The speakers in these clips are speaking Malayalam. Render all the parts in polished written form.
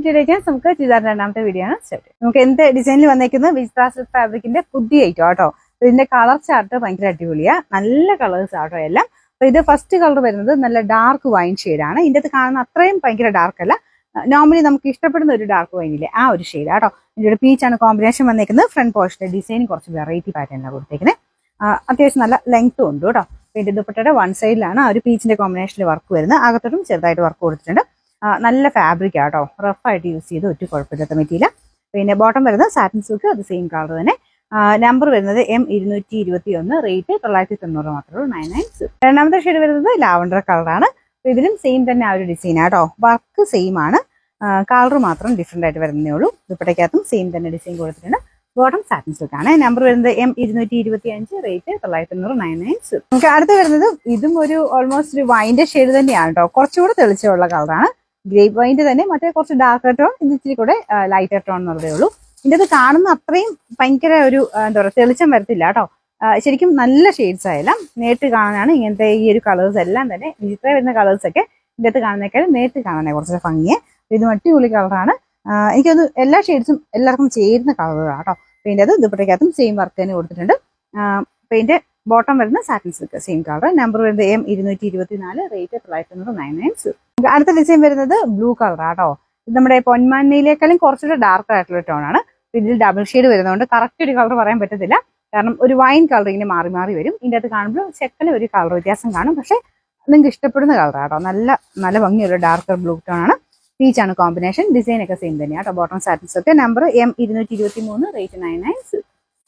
ഡീറ്റെയിലേക്ക് നമുക്ക് ചുരിദാറിന്റെ രണ്ടാമത്തെ വീഡിയോ ആണ് സ്റ്റാർട്ട്. നമുക്ക് എന്ത് ഡിസൈനിൽ വന്നേക്കുന്നത് വിസ്ത സിൽക്ക് ഫാബ്രിക്കിന്റെ പുതിയ ഐറ്റം കേട്ടോ. ഇതിന്റെ കളർ ചാർട്ട് ഭയങ്കര അടിപൊളിയാ, നല്ല കളേഴ്സ് ആട്ടോ എല്ലാം. അപ്പൊ ഇത് ഫസ്റ്റ് കളർ വരുന്നത് നല്ല ഡാർക്ക് വൈൻ ഷെയ്ഡാണ്. ഇതിന്റെ അത് കാണുന്ന അത്രയും ഭയങ്കര ഡാർക്ക് അല്ല, നോർമലി നമുക്ക് ഇഷ്ടപ്പെടുന്ന ഒരു ഡാർക്ക് വൈനില്ലേ ആ ഒരു ഷെയ്ഡ് ആട്ടോ. ഇതിന്റെ പീച്ചാണ് കോമ്പിനേഷൻ വന്നേക്കുന്നത്. ഫ്രണ്ട് പോർഷന്റെ ഡിസൈൻ കുറച്ച് വെറൈറ്റി പാറ്റേണിലാണ് കൊടുത്തേക്കുന്നത്. അത്യാവശ്യം നല്ല ലെങ്ത്തും ഉണ്ട് കേട്ടോ. പിന്നെ ദുപ്പട്ടയുടെ വൺ സൈഡിലാണ് ആ ഒരു പീച്ചിന്റെ കോമ്പിനേഷനിൽ വർക്ക് വരുന്നത്. അകത്തോട്ടും ചെറുതായിട്ട് വർക്ക് കൊടുത്തിട്ടുണ്ട്. നല്ല ഫാബ്രിക് ആട്ടോ, റഫായിട്ട് യൂസ് ചെയ്ത് ഒറ്റ കുഴപ്പമില്ലാത്ത മെറ്റീരിയൽ. പിന്നെ ബോട്ടം വരുന്നത് സാറ്റിൻ സിൽക്ക്, അത് സെയിം കളർ തന്നെ. നമ്പർ വരുന്നത് M221, റേറ്റ് 990 മാത്രമേ ഉള്ളൂ, 996. രണ്ടാമത്തെ ഷെയ്ഡ് വരുന്നത് ലാവണ്ടർ കളറാണ്. ഇതിലും സെയിം തന്നെ ആ ഒരു ഡിസൈൻ ആട്ടോ, വർക്ക് സെയിം ആണ്, കളർ മാത്രം ഡിഫറെന്റ് ആയിട്ട് വരുന്നേ ഉള്ളൂ. ദുപ്പട്ടയ്ക്കകത്തും സെയിം തന്നെ ഡിസൈൻ കൊടുത്തിട്ടുണ്ട്. ബോട്ടം സാറ്റിൻ സിൽക്ക് ആണ്. നമ്പർ വരുന്നത് M225, റേറ്റ് 990, 996. നമുക്ക് അടുത്ത് വരുന്നത് ഇതും ഒരു ഓൾമോസ്റ്റ് ഒരു വൈൻ്റെ ഷെയ്ഡ് തന്നെയാണ് കേട്ടോ, കുറച്ചുകൂടെ തെളിച്ചുള്ള കളറാണ്. ഗ്രേപ്പ് വൈൻ്റെ തന്നെ, മറ്റേ കുറച്ച് ഡാർക്ക് ടോൺ, ഇത് ഇച്ചിരി കൂടെ ലൈറ്റർ ടോൺ എന്നുള്ളതേ ഉള്ളൂ. ഇതിൻ്റെ അത് കാണുന്ന അത്രയും ഭയങ്കര ഒരു എന്താ പറയുക തെളിച്ചം വരത്തില്ല കേട്ടോ. ശരിക്കും നല്ല ഷെയ്ഡ്സ് ആയെല്ലാം നേരിട്ട് കാണാനാണ് ഇങ്ങനത്തെ ഈ ഒരു കളേഴ്സ് എല്ലാം തന്നെ. ഇത്ര വരുന്ന കളേഴ്സ് ഒക്കെ ഇതിൻ്റെ അകത്ത് കാണുന്നേക്കാളും നേരിട്ട് കാണാനേ കുറച്ച് ഭംഗിയെ. ഇത് അടിപൊളി കളറാണ്. എനിക്കത് എല്ലാ ഷെയ്ഡ്സും എല്ലാവർക്കും ചേരുന്ന കളറുകളാണ് കേട്ടോ. പിന്നെ അത് ദുപ്പട്ടയ്ക്കകത്തും സെയിം വർക്ക് തന്നെ കൊടുത്തിട്ടുണ്ട്. പിന്നെ ബോട്ടം വരുന്ന satin silk same colour. Number വരുന്നത് M224, റേറ്റ് 990, 996. അടുത്ത ഡിസൈൻ വരുന്നത് ബ്ലൂ കളർ ആട്ടോ. ഇത് നമ്മുടെ പൊന്മാനയിലേക്കാളും കുറച്ചുകൂടെ ഡാർക്ക് ആയിട്ടുള്ള ടോൺ ആണ്. ഇതിൽ ഡബിൾ ഷെയ്ഡ് വരുന്നതുകൊണ്ട് കറക്റ്റ് ഒരു കളർ പറയാൻ പറ്റത്തില്ല, കാരണം ഒരു വൈൻ കളർ ഇങ്ങനെ മാറി മാറി വരും. ഇതിൻ്റെ അകത്ത് കാണുമ്പോൾ ചെക്കന് ഒരു കളർ വ്യത്യാസം കാണും, പക്ഷെ നിങ്ങൾക്ക് ഇഷ്ടപ്പെടുന്ന കളർ ആട്ടോ. നല്ല നല്ല ഭംഗിയുള്ള ഡാർക്കർ ബ്ലൂ ടോൺ ആണ്. പീച്ചാണ് കോമ്പിനേഷൻ. ഡിസൈൻ ഒക്കെ സെയിം തന്നെയാണ് കേട്ടോ. Bottom satin silk. Number M223, rate 996.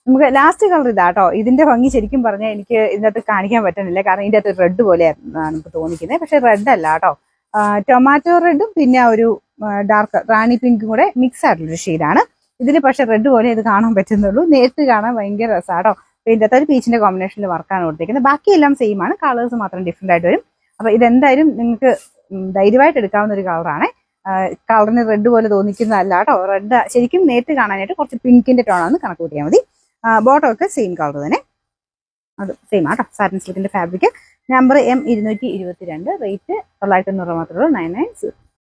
നമുക്ക് ലാസ്റ്റ് കളർ ഇതാട്ടോ. ഇതിന്റെ ഭംഗി ശരിക്കും പറഞ്ഞാൽ എനിക്ക് ഇതിനകത്ത് കാണിക്കാൻ പറ്റുന്നില്ല, കാരണം ഇതിന്റെ അകത്ത് റെഡ് പോലെയാണ് നമുക്ക് തോന്നിക്കുന്നത്. പക്ഷെ റെഡ് അല്ല കേട്ടോ, ടൊമാറ്റോ റെഡും പിന്നെ ഒരു ഡാർക്ക് റാണി പിങ്കും കൂടെ മിക്സ് ആയിട്ടുള്ളൊരു ഷെയ്ഡാണ്. ഇതിൽ പക്ഷെ റെഡ് പോലെ ഇത് കാണാൻ പറ്റുന്നുള്ളൂ, നേരിട്ട് കാണാൻ ഭയങ്കര രസമാട്ടോ. അപ്പോൾ ഇതിൻ്റെ അകത്ത് പീച്ചിന്റെ കോമ്പിനേഷനിൽ വർക്കാണ് കൊടുത്തേക്കുന്നത്. ബാക്കിയെല്ലാം സെയിം ആണ്, കളേഴ്സ് മാത്രം ഡിഫറെന്റ് ആയിട്ട് വരും. അപ്പോൾ ഇതെന്തായാലും നിങ്ങൾക്ക് ധൈര്യമായിട്ട് എടുക്കാവുന്ന ഒരു കളറാണ്. കളറിന് റെഡ് പോലെ തോന്നിക്കുന്നതല്ല കേട്ടോ. റെഡ് ശരിക്കും നേരിട്ട് കാണാനായിട്ട് കുറച്ച് പിങ്കിന്റെ ടോണാന്ന് കണക്ക് കൂട്ടിയാൽ മതി. ബോട്ടം ഒക്കെ സെയിം കളർ തന്നെ, അത് സെയിം ആട്ടോ. സാറ്റിൻ സിൽക്കിന്റെ ഫാബ്രിക്. നമ്പർ M222, റേറ്റ് 990 മാത്രമേ ഉള്ളൂ, 996.